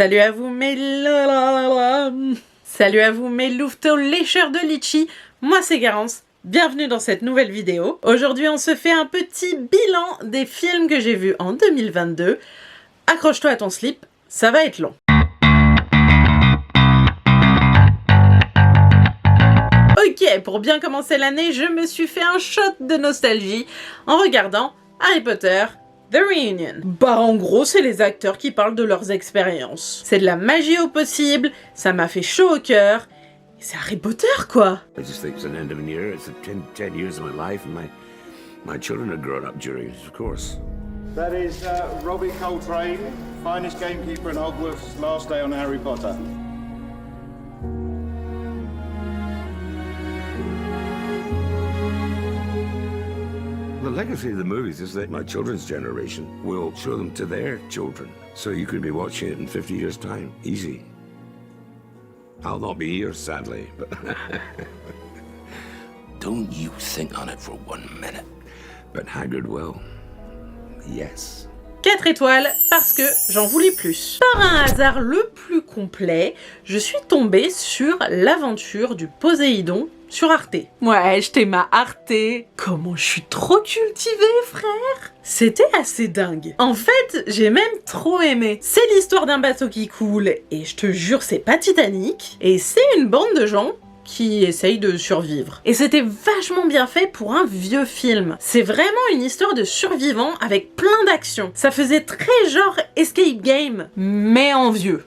Salut à vous mes louveteaux lécheurs de litchi, moi c'est Garance, bienvenue dans cette nouvelle vidéo. Aujourd'hui on se fait un petit bilan des films que j'ai vus en 2022. Accroche-toi à ton slip, ça va être long. Ok, pour bien commencer l'année, je me suis fait un shot de nostalgie en regardant Harry Potter The Reunion. Bah en gros, c'est les acteurs qui parlent de leurs expériences. C'est de la magie au possible, ça m'a fait chaud au cœur. C'est Harry Potter quoi. I just think it's an end of an era. It's 10 years of my life and my children have grown up during it, of course. That is Robbie Coltrane, finest gamekeeper in Hogwarts, last day on Harry Potter. The legacy of the movies is that my children's generation will show them to their children. So you could be watching it in 50 years' time. Easy. I'll not be here, sadly, but... Don't you think on it for 1 minute. But Hagrid will. Yes. 4 étoiles parce que j'en voulais plus. Par un hasard le plus complet, je suis tombée sur l'aventure du Poséidon sur Arte. Ouais, je t'ai ma Arte. Comment je suis trop cultivée, frère. C'était assez dingue. En fait, j'ai même trop aimé. C'est l'histoire d'un bateau qui coule, et je te jure, c'est pas Titanic. Et c'est une bande de gens qui essayent de survivre. Et c'était vachement bien fait pour un vieux film. C'est vraiment une histoire de survivants avec plein d'actions. Ça faisait très genre Escape Game, mais en vieux.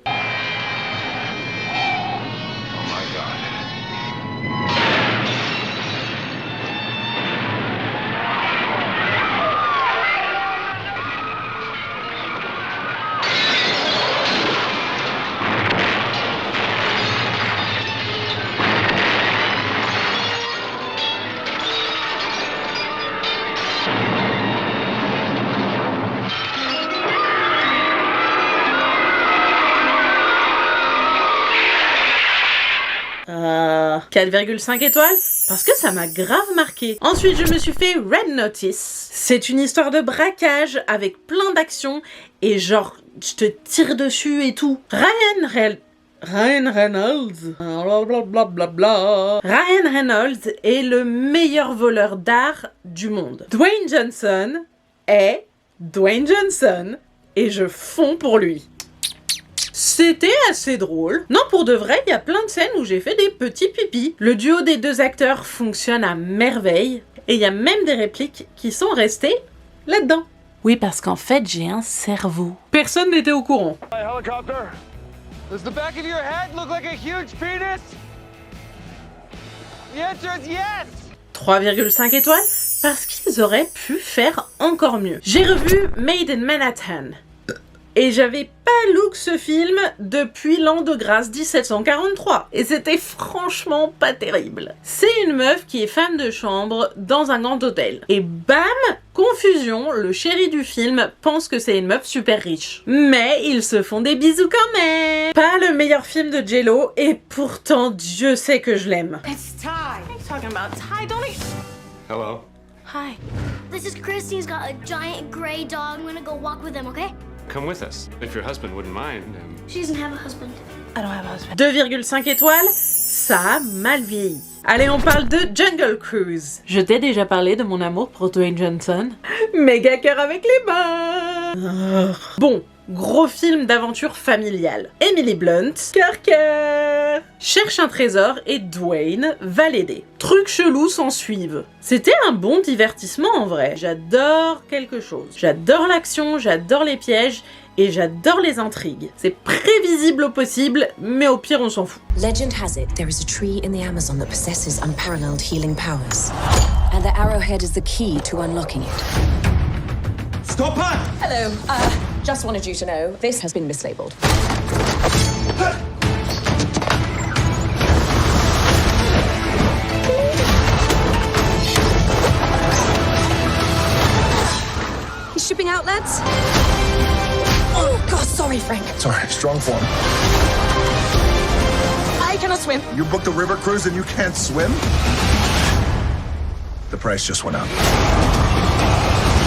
Euh, 4,5 étoiles parce que ça m'a grave marqué. Ensuite, je me suis fait Red Notice. C'est une histoire de braquage avec plein d'actions et genre, je te tire dessus et tout. Ryan Reynolds. Blablabla. Ryan Reynolds est le meilleur voleur d'art du monde. Dwayne Johnson est Dwayne Johnson et je fonds pour lui. C'était assez drôle. Non, pour de vrai, il y a plein de scènes où j'ai fait des petits pipis. Le duo des deux acteurs fonctionne à merveille. Et il y a même des répliques qui sont restées là-dedans. Oui, parce qu'en fait, j'ai un cerveau. Personne n'était au courant. Helicopter? Does the back of your head look like a huge penis? The answer is yes! 3,5 étoiles parce qu'ils auraient pu faire encore mieux. J'ai revu Made in Manhattan. Et j'avais pas look ce film depuis l'an de grâce 1743. Et c'était franchement pas terrible. C'est une meuf qui est femme de chambre dans un grand hôtel. Et bam, confusion, le chéri du film pense que c'est une meuf super riche. Mais ils se font des bisous quand même. Pas le meilleur film de J.Lo, et pourtant Dieu sait que je l'aime. It's Ty. What are you talking about? Ty, don't eat. Hello. Hi. This is Christy. He's got a giant gray dog. I'm gonna go walk with him, okay? Come with us, if your husband wouldn't mind. She doesn't have a husband. I don't have a husband. 2,5 étoiles, ça a mal vieilli. Allez, on parle de Jungle Cruise. Je t'ai déjà parlé de mon amour pour Dwayne Johnson. Méga cœur avec les mains. Bon, gros film d'aventure familiale. Emily Blunt, cœur, cherche un trésor et Dwayne va l'aider. Trucs chelous s'en suivent. C'était un bon divertissement en vrai. J'adore quelque chose. J'adore l'action, j'adore les pièges et j'adore les intrigues. C'est prévisible au possible, mais au pire on s'en fout. Legend has it there is a tree in the Amazon that possesses unparalleled healing powers. And the arrowhead is the key to unlocking it. Stop her! Hello, just wanted you to know this has been mislabeled. He's shipping out, lads. Oh, God, sorry, Frank. Sorry, strong form. I cannot swim. You booked a river cruise and you can't swim? The price just went up.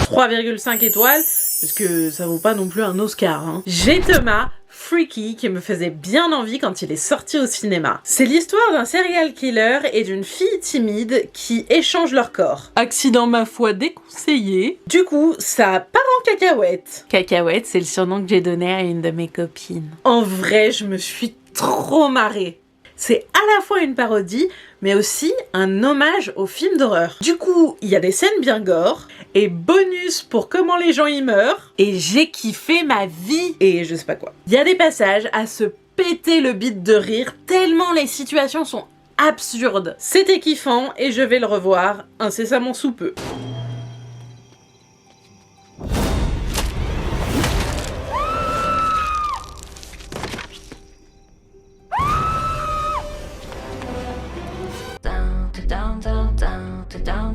3,5 étoiles, parce que ça vaut pas non plus un Oscar. Hein. J'ai Thomas, Freaky qui me faisait bien envie quand il est sorti au cinéma. C'est l'histoire d'un serial killer et d'une fille timide qui échangent leur corps. Accident ma foi déconseillé. Du coup, ça part en cacahuète. Cacahuète, c'est le surnom que j'ai donné à une de mes copines. En vrai, je me suis trop marrée. C'est à la fois une parodie, mais aussi un hommage au film d'horreur. Du coup, il y a des scènes bien gore, et bonus pour comment les gens y meurent, et j'ai kiffé ma vie, et je sais pas quoi. Il y a des passages à se péter le bide de rire, tellement les situations sont absurdes. C'était kiffant, et je vais le revoir incessamment sous peu.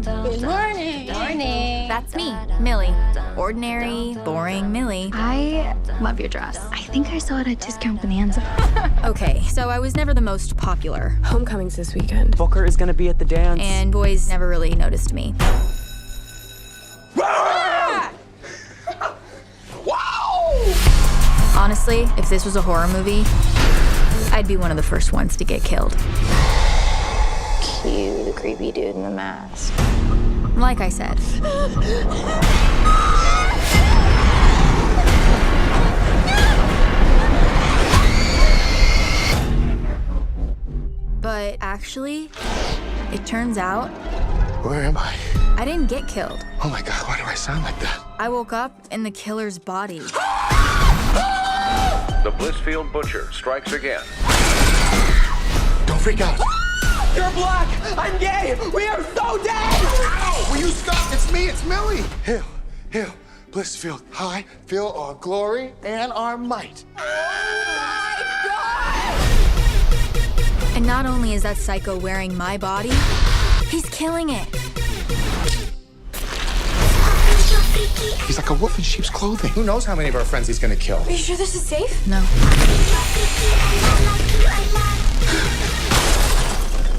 Good morning. Morning. That's me, Millie. Ordinary, boring Millie. I love your dress. I think I saw it at Discount Bonanza. Okay, so I was never the most popular. Homecoming's this weekend. Booker is gonna be at the dance. And boys never really noticed me. Honestly, if this was a horror movie, I'd be one of the first ones to get killed. Cue the creepy dude in the mask. Like I said. But actually, it turns out Where am I? I didn't get killed. Oh my god, why do I sound like that? I woke up in the killer's body. The Blissfield Butcher strikes again. Don't freak out. You're black! I'm gay! We are so dead! Ow! Will you stop? It's me, it's Millie. Hail, Blissfield. High, feel our glory and our might. And not only is that psycho wearing my body, he's killing it. He's like a wolf in sheep's clothing. Who knows how many of our friends he's gonna kill? Are you sure this is safe? No.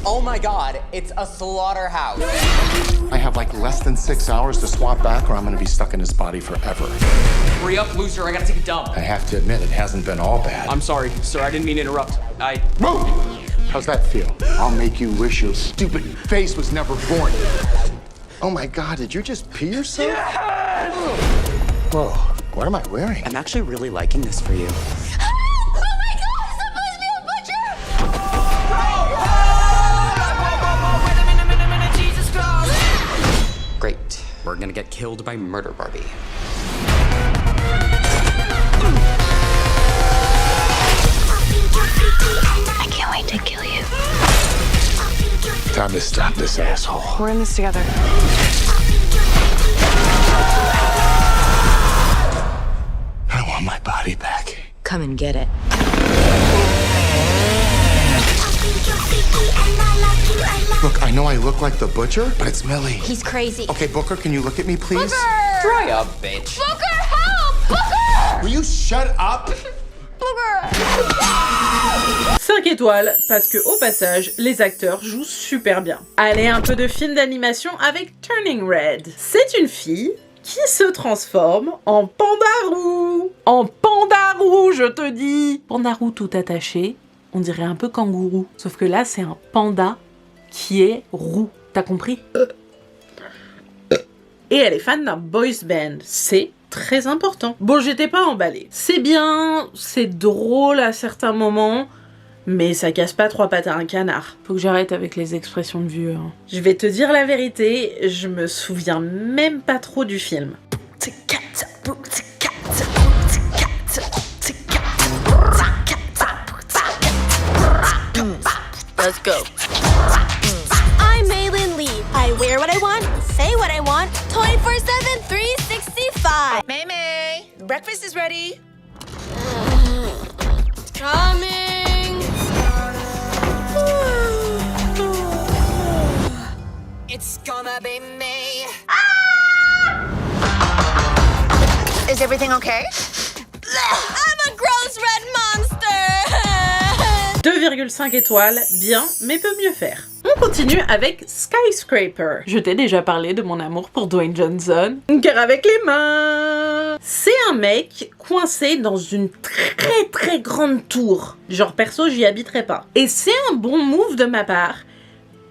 Oh my god, it's a slaughterhouse. I have like less than 6 hours to swap back or I'm gonna be stuck in his body forever. Hurry up, loser, I gotta take a dump. I have to admit, it hasn't been all bad. I'm sorry, sir, I didn't mean to interrupt. Move! How's that feel? I'll make you wish your stupid face was never born. Oh my god, did you just pee yourself? Yes! Whoa, what am I wearing? I'm actually really liking this for you. Great. We're gonna get killed by Murder Barbie. I can't wait to kill you. Time to stop this asshole. We're in this together. I want my body back. Come and get it. Look, I know I look like the butcher, but it's Millie. He's crazy. Okay, Booker, can you look at me, please? Booker! Dry up, bitch. Booker, help! Booker! Will you shut up? Booker! 5 étoiles, parce que au passage, les acteurs jouent super bien. Allez, un peu de film d'animation avec Turning Red. C'est une fille qui se transforme en pandarou. En pandarou, je te dis. Pandarou tout attaché, on dirait un peu kangourou. Sauf que là, c'est un panda qui est roux. T'as compris? Et elle est fan d'un boys band. C'est très important. Bon, j'étais pas emballée. C'est bien, c'est drôle à certains moments, mais ça casse pas 3 pattes à un canard. Faut que j'arrête avec les expressions de vieux. Hein. Je vais te dire la vérité, je me souviens même pas trop du film. Let's go. I'm Maylin Lee. I wear what I want, say what I want, 24/7, 365. May, breakfast is ready. Coming. It's gonna be me. Is everything okay? I'm a gross red monster. 2,5 étoiles, bien, mais peut mieux faire. On continue avec Skyscraper. Je t'ai déjà parlé de mon amour pour Dwayne Johnson. Cœur avec les mains. C'est un mec coincé dans une très grande tour. Genre perso, j'y habiterai pas. Et c'est un bon move de ma part.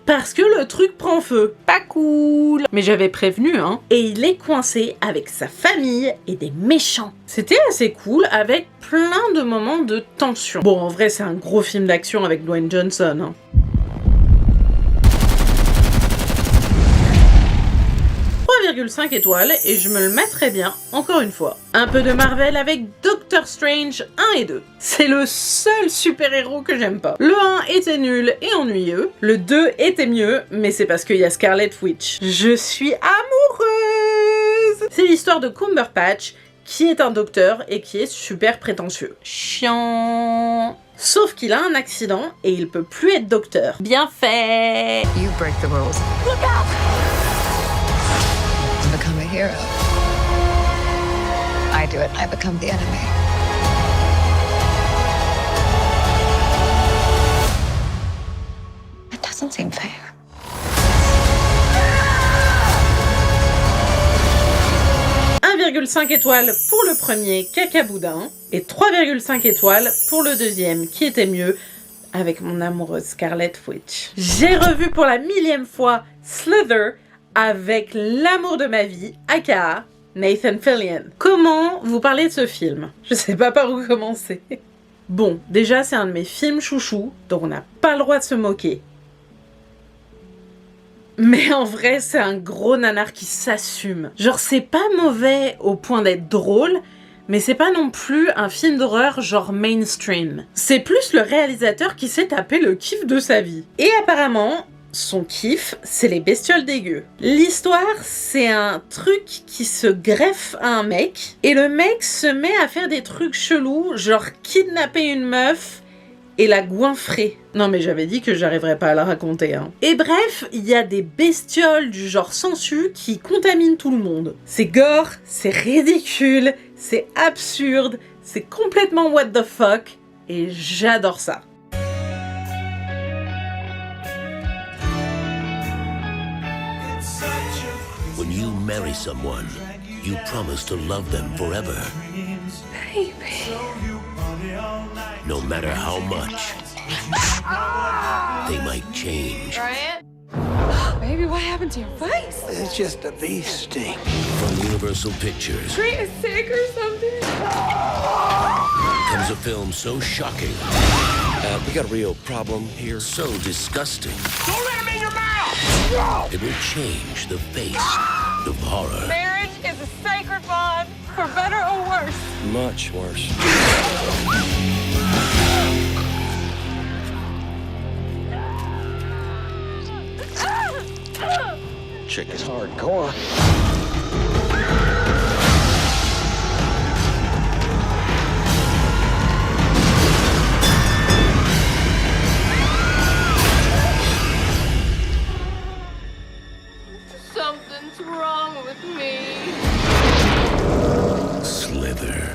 Parce que le truc prend feu. Pas cool. Mais j'avais prévenu, hein. Et il est coincé avec sa famille et des méchants. C'était assez cool avec plein de moments de tension. Bon, en vrai, c'est un gros film d'action avec Dwayne Johnson, hein. étoiles et je me le mettrai bien, encore une fois. Un peu de Marvel avec Doctor Strange 1 et 2. C'est le seul super-héros que j'aime pas. Le 1 était nul et ennuyeux, le 2 était mieux, mais c'est parce qu'il y a Scarlet Witch. Je suis amoureuse! C'est l'histoire de Cumberpatch, qui est un docteur et qui est super prétentieux. Chiant. Sauf qu'il a un accident et il peut plus être docteur. Bien fait! You break the rules. Look out! Become a hero. I do it, I become the enemy. It doesn't seem fair. étoiles pour le premier, cacaboudin, et 3,5 étoiles pour le deuxième, qui était mieux, avec mon amoureuse Scarlet Witch. J'ai revu pour la 1000e fois Slither, avec l'amour de ma vie, aka Nathan Fillion. Comment vous parlez de ce film? Je sais pas par où commencer. Bon, déjà c'est un de mes films chouchous, donc on n'a pas le droit de se moquer. Mais en vrai, c'est un gros nanar qui s'assume. Genre, c'est pas mauvais au point d'être drôle, mais c'est pas non plus un film d'horreur genre mainstream. C'est plus le réalisateur qui s'est tapé le kiff de sa vie. Et apparemment, son kiff, c'est les bestioles dégueu. L'histoire, c'est un truc qui se greffe à un mec, et le mec se met à faire des trucs chelous, genre kidnapper une meuf et la goinfrer. Non mais j'avais dit que j'arriverais pas à la raconter, hein. Et bref, il y a des bestioles du genre sensu qui contaminent tout le monde. C'est gore, c'est ridicule, c'est absurde, c'est complètement what the fuck, et j'adore ça. When you marry someone, you promise to love them forever. Baby. No matter how much they might change. Brian? Baby, what happened to your face? It's just a bee sting. From Universal Pictures Tree is sick or something? comes a film so shocking. We got a real problem here. So disgusting. Don't let him in your mouth! It will change the face of horror. Marriage is a sacred bond, for better or worse. Much worse. Chick is hardcore. Something's wrong with me. Slither.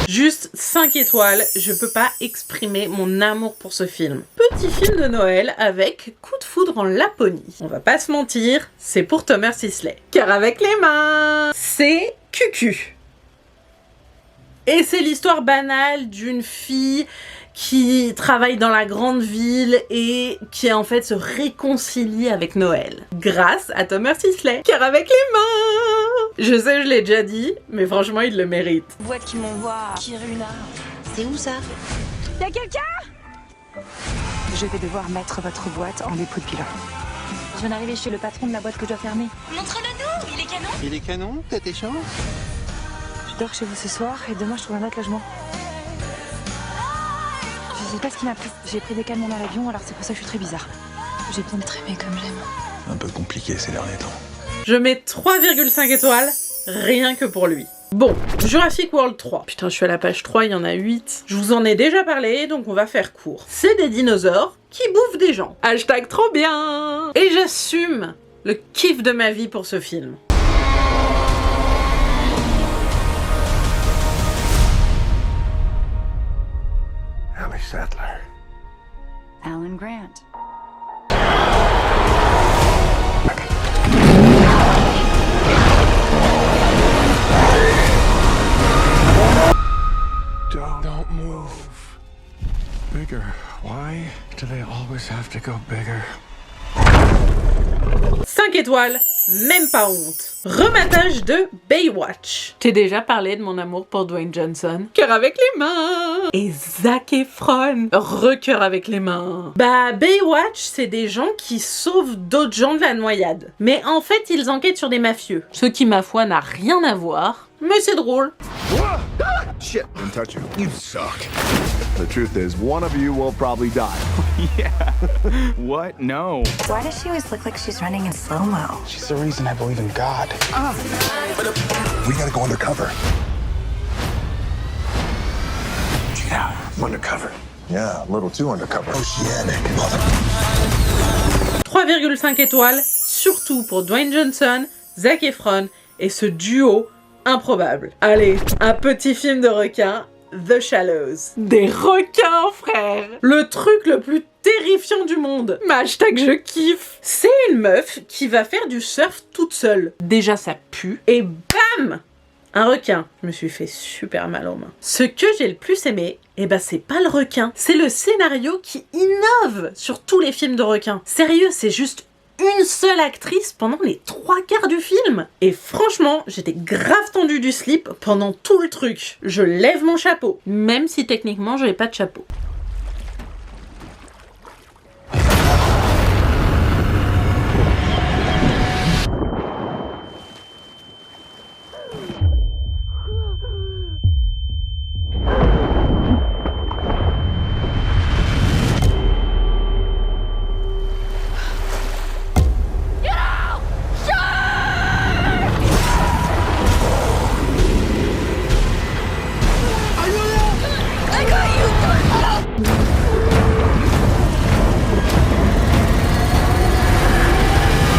Juste 5 étoiles, je peux pas exprimer mon amour pour ce film. Petit film de Noël avec coup de foudre en Laponie. On va pas se mentir, c'est pour Thomas Sisley. Car avec les mains, c'est Cucu. Et c'est l'histoire banale d'une fille qui travaille dans la grande ville et qui en fait se réconcilie avec Noël. Grâce à Thomas Sisley. Car avec les mains. Je sais, je l'ai déjà dit, mais franchement, il le mérite. Boîte qui m'envoie Kiruna. C'est où ça? Y'a quelqu'un? Je vais devoir mettre votre boîte en dépôt de bilan. Je viens d'arriver chez le patron de la boîte que je dois fermer. Montre-le-nous, il est canon. Il est canon, t'as tes chances? Je dors chez vous ce soir et demain je trouve un autre logement. Je sais pas ce qui m'a pris. J'ai pris des calmants dans l'avion, alors c'est pour ça que je suis très bizarre. J'ai besoin d'être aimée comme j'aime. Un peu compliqué ces derniers temps. Je mets 3,5 étoiles, rien que pour lui. Bon, Jurassic World 3. Putain, je suis à la page 3, il y en a 8. Je vous en ai déjà parlé, donc on va faire court. C'est des dinosaures qui bouffent des gens. Hashtag trop bien. Et j'assume le kiff de ma vie pour ce film. Ellie Sattler. Alan Grant. Don't move. Bigger. Why do they always have to go bigger? 5 étoiles, même pas honte. Rematage de Baywatch. T'ai déjà parlé de mon amour pour Dwayne Johnson. Cœur avec les mains. Et Zac Efron. Recœur avec les mains. Bah, Baywatch, c'est des gens qui sauvent d'autres gens de la noyade. Mais en fait, ils enquêtent sur des mafieux. Ce qui, ma foi, n'a rien à voir. Mais c'est drôle. Shit, don't touch you. You suck. The truth is, one of you will probably die. Yeah. What? No. Why does she always look like she's running in slow-mo? She's the reason I believe in God. We gotta go undercover. Yeah, undercover. Yeah, a little too undercover. Oceanic. 3,5 étoiles, surtout pour Dwayne Johnson, Zac Efron et ce duo improbable. Allez, un petit film de requins, The Shallows. Des requins, frère! Le truc le plus terrifiant du monde. Mais hashtag je kiffe. C'est une meuf qui va faire du surf toute seule. Déjà ça pue. Et bam! Un requin. Je me suis fait super mal aux mains. Ce que j'ai le plus aimé, eh ben c'est pas le requin. C'est le scénario qui innove sur tous les films de requins. Sérieux, c'est juste une seule actrice pendant les 3/4 du film. Et franchement, j'étais grave tendue du slip pendant tout le truc. Je lève mon chapeau. Même si techniquement, j'ai pas de chapeau.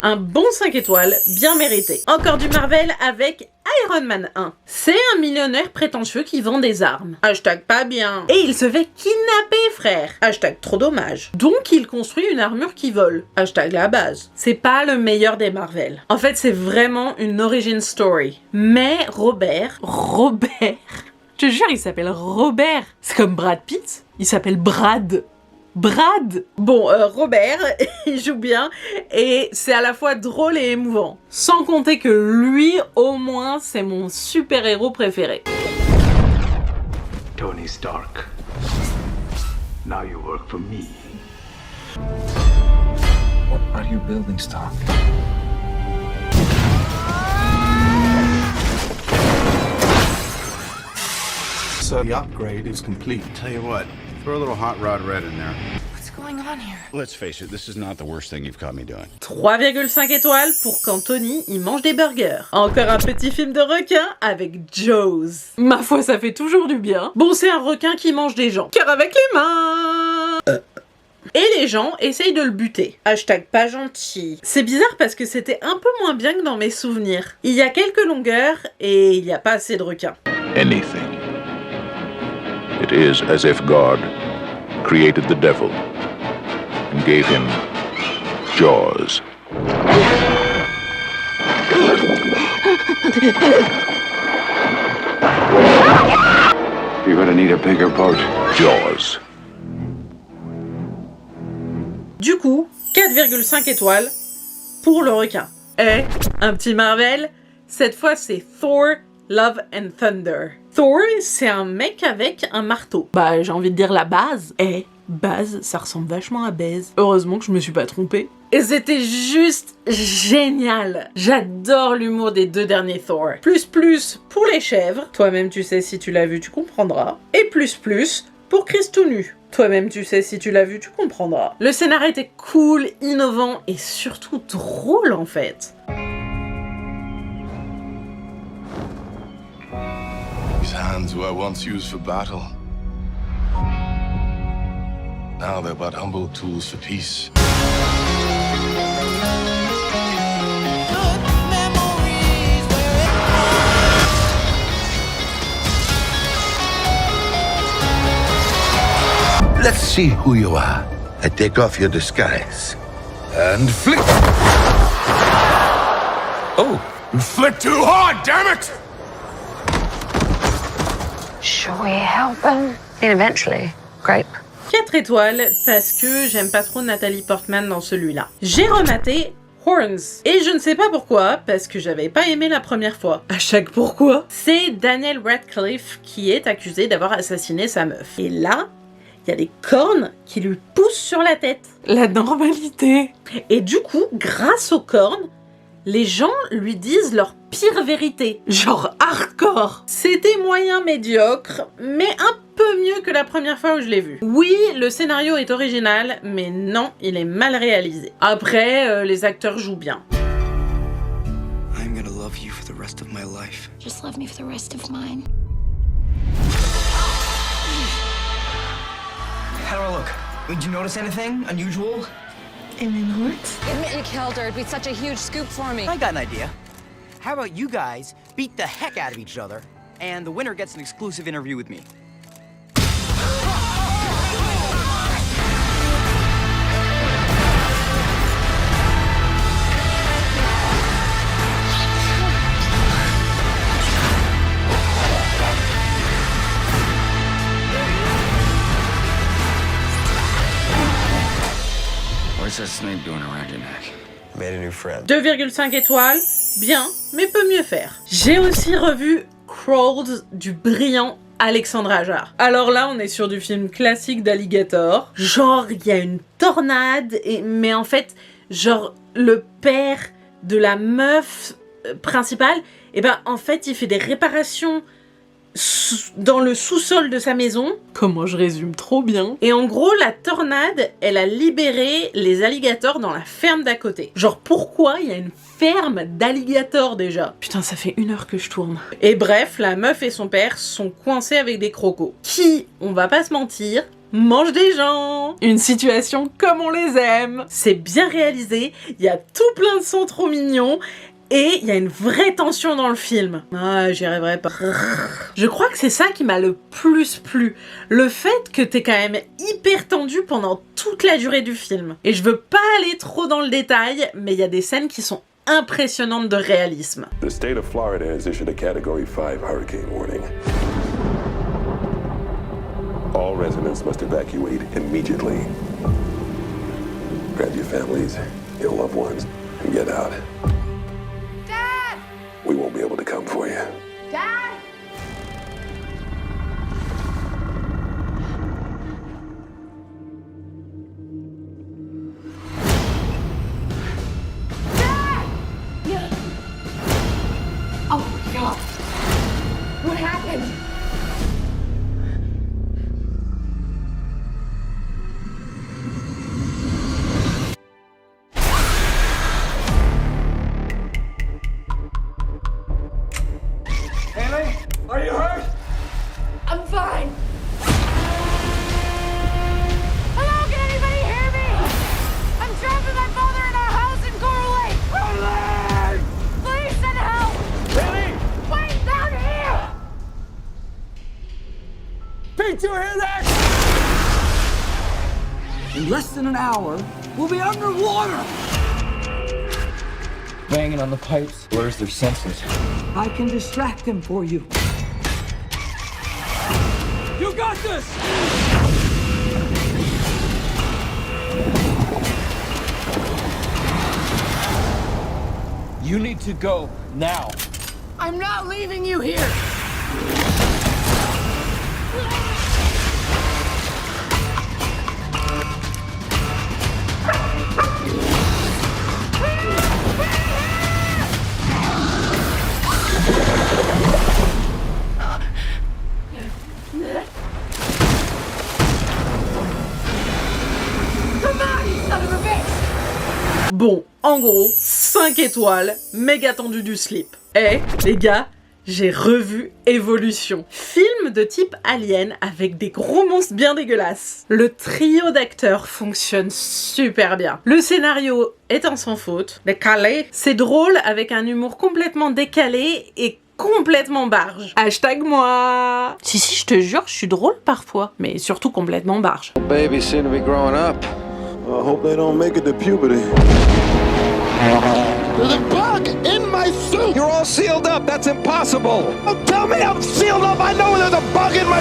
Un bon 5 étoiles, bien mérité. Encore du Marvel avec Iron Man 1. C'est un millionnaire prétentieux qui vend des armes. Hashtag pas bien. Et il se fait kidnapper, frère. Hashtag trop dommage. Donc il construit une armure qui vole. Hashtag la base. C'est pas le meilleur des Marvel. En fait, c'est vraiment une origin story. Mais Robert... Je te jure, il s'appelle Robert. C'est comme Brad Pitt. Il s'appelle Brad. Bon, Robert, il joue bien et c'est à la fois drôle et émouvant. Sans compter que lui, au moins, c'est mon super-héros préféré. Tony Stark. Now you work for me. What are you building, Stark? So the upgrade is complete. Tell you what, throw a little hot rod red in there. What's going on here? Let's face it, this is not the worst thing you've caught me doing. 3,5 étoiles pour quand Tony, il mange des burgers. Encore un petit film de requin avec Jaws. Ma foi, ça fait toujours du bien. Bon, c'est un requin qui mange des gens. Cœur avec les mains. Et les gens essayent de le buter. Hashtag pas gentil. C'est bizarre parce que c'était un peu moins bien que dans mes souvenirs. Il y a quelques longueurs et il n'y a pas assez de requins. Anything. It is as if God created the devil and gave him jaws. You're gonna need a bigger boat. Jaws. Du coup, 4,5 étoiles pour le requin. Et un petit Marvel, cette fois c'est Thor Love and Thunder. Thor, c'est un mec avec un marteau. Bah, j'ai envie de dire la base. Et base, ça ressemble vachement à baise. Heureusement que je me suis pas trompée. Et c'était juste génial. J'adore l'humour des deux derniers Thor. Plus pour les chèvres. Toi-même tu sais si tu l'as vu, tu comprendras. Et plus pour Chris tout nu. Toi-même tu sais si tu l'as vu, tu comprendras. Le scénario était cool, innovant et surtout drôle en fait. These hands were once used for battle. Now they're but humble tools for peace. Let's see who you are. I take off your disguise. And flick. Oh, you flick too hard, damn it! Should we help him? And eventually, grape. 4 étoiles parce que j'aime pas trop Nathalie Portman dans celui-là. J'ai rematé Horns. Et je ne sais pas pourquoi, parce que j'avais pas aimé la première fois. À chaque pourquoi, c'est Daniel Radcliffe qui est accusé d'avoir assassiné sa meuf. Et là, il y a des cornes qui lui poussent sur la tête. La normalité. Et du coup, grâce aux cornes, les gens lui disent leur pire vérité. Genre hardcore. C'était moyen médiocre, mais un peu mieux que la première fois où je l'ai vu. Oui, le scénario est original, mais non, il est mal réalisé. Après, les acteurs jouent bien. I'm gonna love you for the rest of my life. Just love me for the rest of mine. How do I look? Did you notice anything unusual? Admit you killed her. It'd be such a huge scoop for me. I got an idea. How about you guys beat the heck out of each other, and the winner gets an exclusive interview with me? What's that snake doing around your neck? Made a new friend. 2,5 étoiles, bien, mais peut mieux faire. J'ai aussi revu Crawled du brillant Alexandre Ajar. Alors là, on est sur du film classique d'Alligator. Genre, il y a une tornade, mais en fait, genre, le père de la meuf principale, et ben en fait, il fait des réparations dans le sous-sol de sa maison. Comment je résume trop bien. Et en gros, la tornade, elle a libéré les alligators dans la ferme d'à côté. Genre, pourquoi il y a une ferme d'alligators déjà? Putain, ça fait 1 heure que je tourne. Et bref, la meuf et son père sont coincés avec des crocos. Qui, on va pas se mentir, mange des gens. Une situation comme on les aime. C'est bien réalisé, il y a tout plein de sons trop mignons. Et il y a une vraie tension dans le film. Ah, j'y arriverai pas. Je crois que c'est ça qui m'a le plus plu. Le fait que t'es quand même hyper tendu pendant toute la durée du film. Et je veux pas aller trop dans le détail, mais il y a des scènes qui sont impressionnantes de réalisme. The state of Florida has issued a Category 5 hurricane warning. All residents must evacuate immediately. Grab your families, your loved ones, and get out. We won't be able to come for you. Dad! Dad! Oh, God. What happened? Are you hurt? I'm fine. Hello, can anybody hear me? I'm trapped with my father in our house in Coral Lake. Please send help. Haley! Wait, down here. Pete, you hear that? In less than an hour, we'll be underwater. Banging on the pipes blurs their senses. I can distract them for you. You got this! You need to go now. I'm not leaving you here. Bon, en gros, 5 étoiles, méga tendu du slip. Eh, les gars, j'ai revu Evolution. Film de type Alien avec des gros monstres bien dégueulasses. Le trio d'acteurs fonctionne super bien. Le scénario est en sans faute. Décalé. C'est drôle avec un humour complètement décalé et complètement barge. Hashtag moi. Si, je te jure, je suis drôle parfois, mais surtout complètement barge. Babies seem to be growing up. I hope they don't make it to puberty. There's a bug in my suit! You're all sealed up. That's impossible. Don't tell me I'm sealed up. I know there's a bug in my...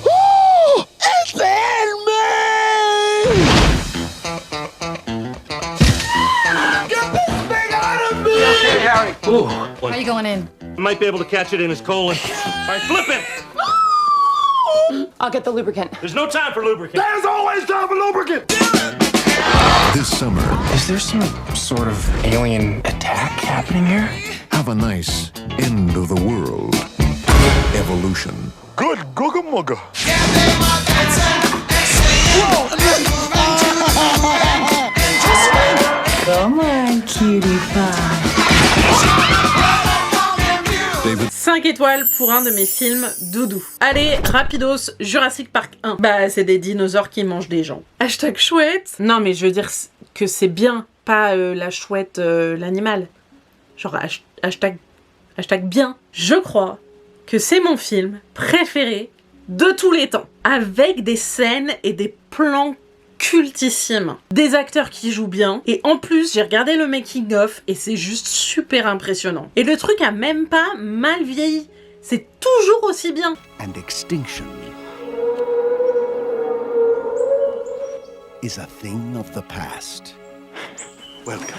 Ooh! It's in me! Get this thing out of me! Hey, Harry. Ooh. How are you going in? Might be able to catch it in his colon. All right, flip it. I'll get the lubricant. There's no time for lubricant. There's always time for lubricant! This summer, is there some sort of alien attack happening here? have a nice end of the world evolution. Good googa mugga. Come on, cutie pie. 5 étoiles pour un de mes films doudou. Allez, rapidos, Jurassic Park 1. Bah, c'est des dinosaures qui mangent des gens. Hashtag chouette. Non, mais je veux dire que c'est bien, pas la chouette, l'animal. Genre, hashtag bien. Je crois que c'est mon film préféré de tous les temps. Avec des scènes et des plans cultissime. Des acteurs qui jouent bien. Et en plus, j'ai regardé le making of et c'est juste super impressionnant. Et le truc a même pas mal vieilli. C'est toujours aussi bien. And extinction is a thing of the past. Welcome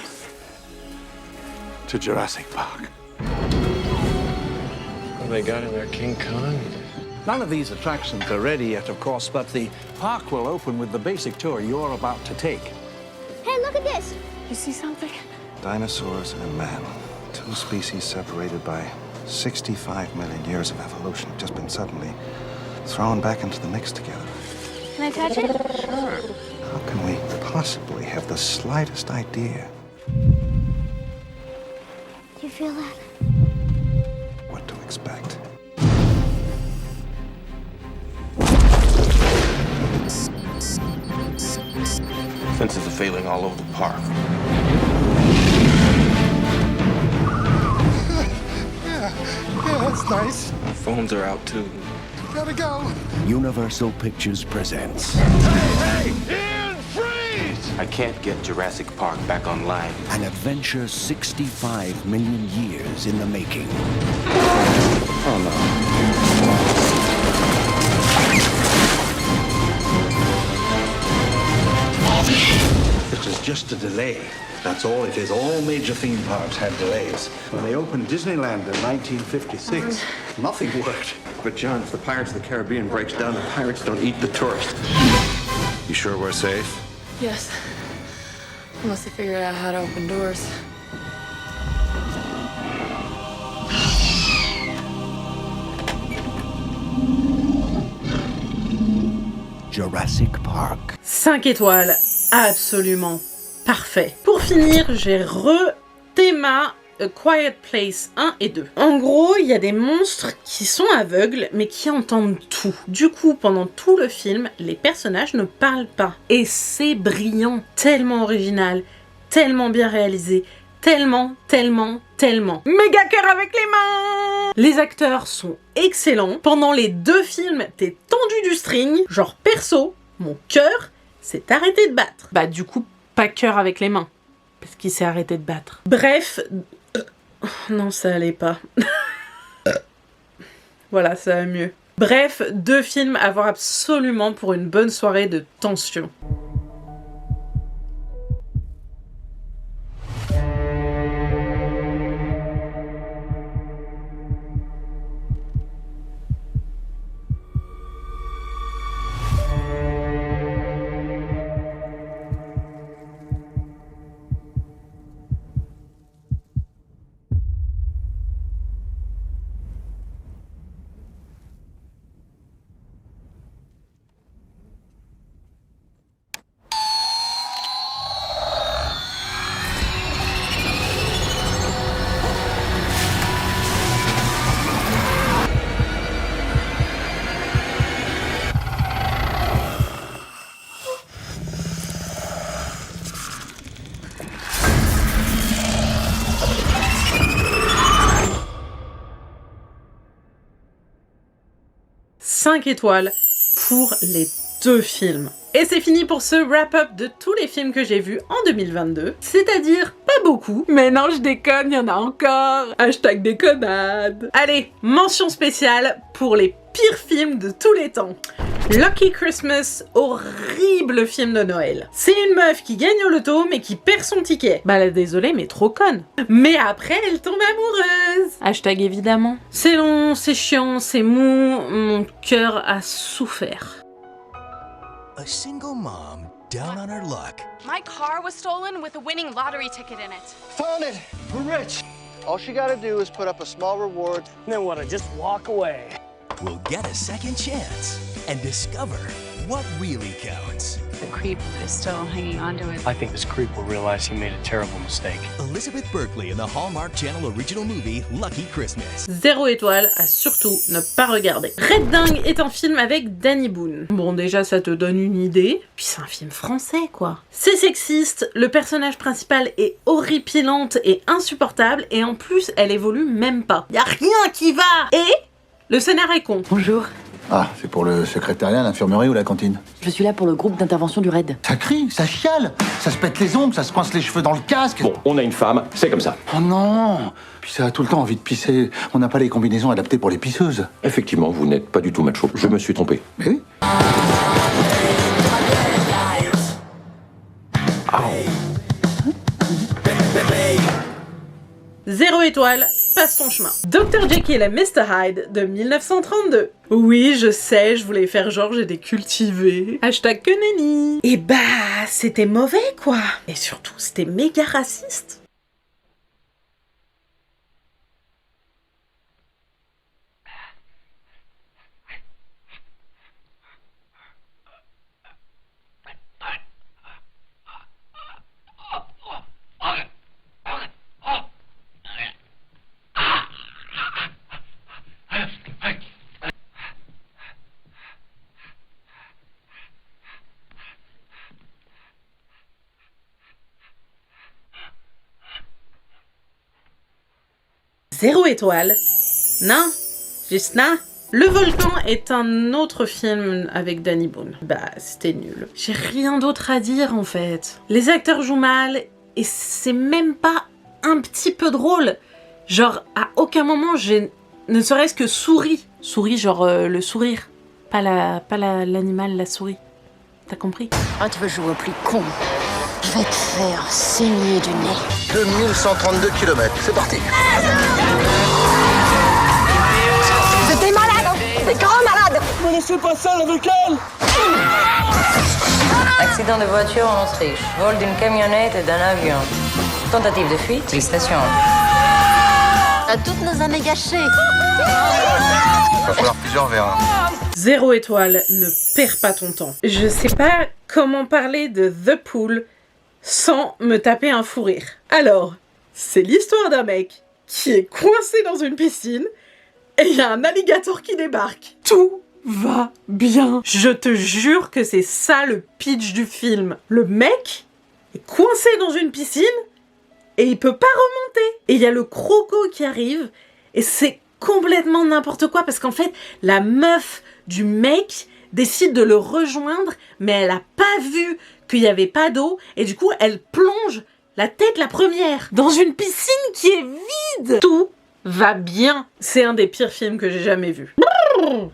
to Jurassic Park. What they got in there, King Kong? None of these attractions are ready yet, of course, but the park will open with the basic tour you're about to take. Hey, look at this. You see something? Dinosaurs and man, two species separated by 65 million years of evolution, have just been suddenly thrown back into the mix together. Can I touch it? Sure. How can we possibly have the slightest idea Do you feel that? what to expect? Fences are failing all over the park. Yeah, that's nice. Phones are out too. Gotta go. Universal Pictures presents Hey, Ian, freeze! I can't get Jurassic Park back online. an adventure 65 million years in the making. Oh no. This is just a delay. That's all it is. All major theme parks had delays. When they opened Disneyland in 1956, nothing worked. But John, if the Pirates of the Caribbean breaks down, the pirates don't eat the tourists. You sure we're safe? Yes. Unless they figured out how to open doors. Jurassic Park. 5 étoiles, absolument parfait. Pour finir, j'ai re-théma A Quiet Place 1 et 2. En gros, il y a des monstres qui sont aveugles, mais qui entendent tout. Du coup, pendant tout le film, les personnages ne parlent pas. Et c'est brillant, tellement original, tellement bien réalisé, tellement méga cœur avec les mains. Les acteurs sont excellents. Pendant les 2 films, t'es tendu du string. Genre perso, mon cœur s'est arrêté de battre. Bah du coup, pas cœur avec les mains, parce qu'il s'est arrêté de battre. Bref, non ça allait pas. Voilà, ça va mieux. Bref, 2 films à voir absolument pour une bonne soirée de tension. 5 étoiles pour les 2 films. Et c'est fini pour ce wrap-up de tous les films que j'ai vus en 2022. C'est-à-dire pas beaucoup. Mais non, je déconne, il y en a encore. Hashtag déconnade. Allez, mention spéciale pour les pires films de tous les temps. Lucky Christmas, horrible film de Noël. C'est une meuf qui gagne au loto mais qui perd son ticket. Bah là, désolée, mais trop conne. Mais après, elle tombe amoureuse. Hashtag évidemment. C'est long, c'est chiant, c'est mou, mon cœur a souffert. A single mom down on her luck. My car was stolen with a winning lottery ticket in it. Found it. We're rich. All she gotta do is put up a small reward. Then what? I just walk away. Will get a second chance and discover what really counts. The creep is still hanging on to it. I think this creep will realize he made a terrible mistake. Elizabeth Berkley in the Hallmark Channel original movie Lucky Christmas. 0 étoile à surtout ne pas regarder. Red Dingue est un film avec Danny Boone. Bon, déjà ça te donne une idée, puis c'est un film français quoi. C'est sexiste, le personnage principal est horripilante et insupportable, et en plus elle évolue même pas. Y a rien qui va. Et le scénario est con. Bonjour. Ah, c'est pour le secrétariat, l'infirmerie ou la cantine? Je suis là pour le groupe d'intervention du RAID. Ça crie, ça chiale, ça se pète les ongles, ça se coince les cheveux dans le casque. Bon, on a une femme, c'est comme ça. Oh non! Puis ça a tout le temps envie de pisser. On n'a pas les combinaisons adaptées pour les pisseuses. Effectivement, vous n'êtes pas du tout macho. Je me suis trompé. Mais oui. 0 étoile, passe ton chemin. Dr. Jekyll et Mr. Hyde de 1932. Oui, je sais, je voulais faire genre j'ai des cultivés. Hashtag que nenni. Et bah, c'était mauvais quoi. Et surtout, c'était méga raciste. Zéro étoile. Non, juste non. Le Volcan est un autre film avec Danny Boone. Bah, c'était nul. J'ai rien d'autre à dire en fait. Les acteurs jouent mal et c'est même pas un petit peu drôle. Genre, à aucun moment j'ai ne serait-ce que souri. Souris, genre le sourire. Pas l'animal, la souris. T'as compris? Ah, tu veux jouer au plus con? Je vais te faire saigner du nez. 2132 km, c'est parti. T'es malade! T'es grand malade! Ne laissez pas seul avec elle! Accident de voiture en Autriche. Vol d'une camionnette et d'un avion. Tentative de fuite. Félicitations. À toutes nos années gâchées. Il va falloir plusieurs verres. 0 étoile, ne perds pas ton temps. Je sais pas comment parler de The Pool sans me taper un fou rire. Alors, c'est l'histoire d'un mec qui est coincé dans une piscine et il y a un alligator qui débarque. Tout va bien. Je te jure que c'est ça le pitch du film. Le mec est coincé dans une piscine et il peut pas remonter. Et il y a le croco qui arrive et c'est complètement n'importe quoi parce qu'en fait, la meuf du mec décide de le rejoindre mais elle a pas vu qu'il y avait pas d'eau et du coup elle plonge la tête la première dans une piscine qui est vide. Tout va bien. C'est un des pires films que j'ai jamais vu.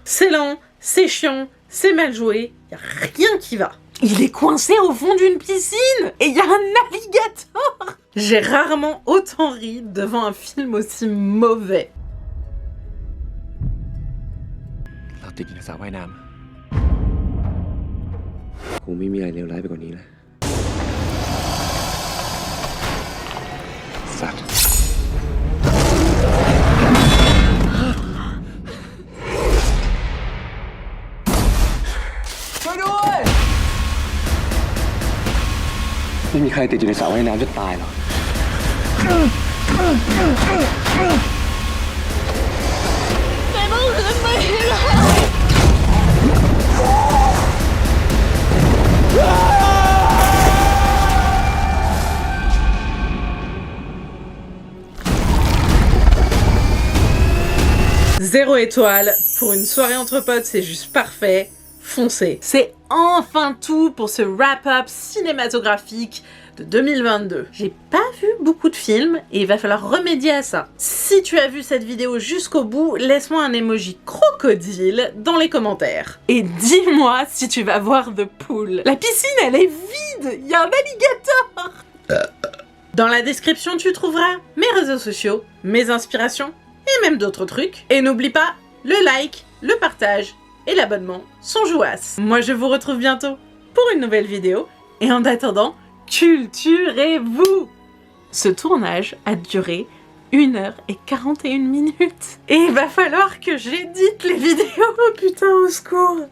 C'est lent, c'est chiant, c'est mal joué, y a rien qui va. Il est coincé au fond d'une piscine et il y a un alligator. J'ai rarement autant ri devant un film aussi mauvais. เราติดอยู่ในสระว่ายน้ำคงไม่มีอะไรเลวร้ายไปกว่านี้แล้วสัตว์ ช่วยด้วย ไม่มีใครติดอยู่ในสระว่ายน้ำจะตายหรอก 0 étoile. Pour une soirée entre potes, c'est juste parfait. Foncez. C'est enfin tout pour ce wrap-up cinématographique de 2022. J'ai pas vu beaucoup de films et il va falloir remédier à ça. Si tu as vu cette vidéo jusqu'au bout, laisse-moi un emoji crocodile dans les commentaires. Et dis-moi si tu vas voir The Pool. La piscine, elle est vide. Il y a un alligator. Dans la description, tu trouveras mes réseaux sociaux, mes inspirations et même d'autres trucs. Et n'oublie pas, le like, le partage et l'abonnement sont jouasses. Moi, je vous retrouve bientôt pour une nouvelle vidéo. Et en attendant, culturez-vous! Ce tournage a duré 1h41 minutes. Et il va falloir que j'édite les vidéos. Oh putain, au secours!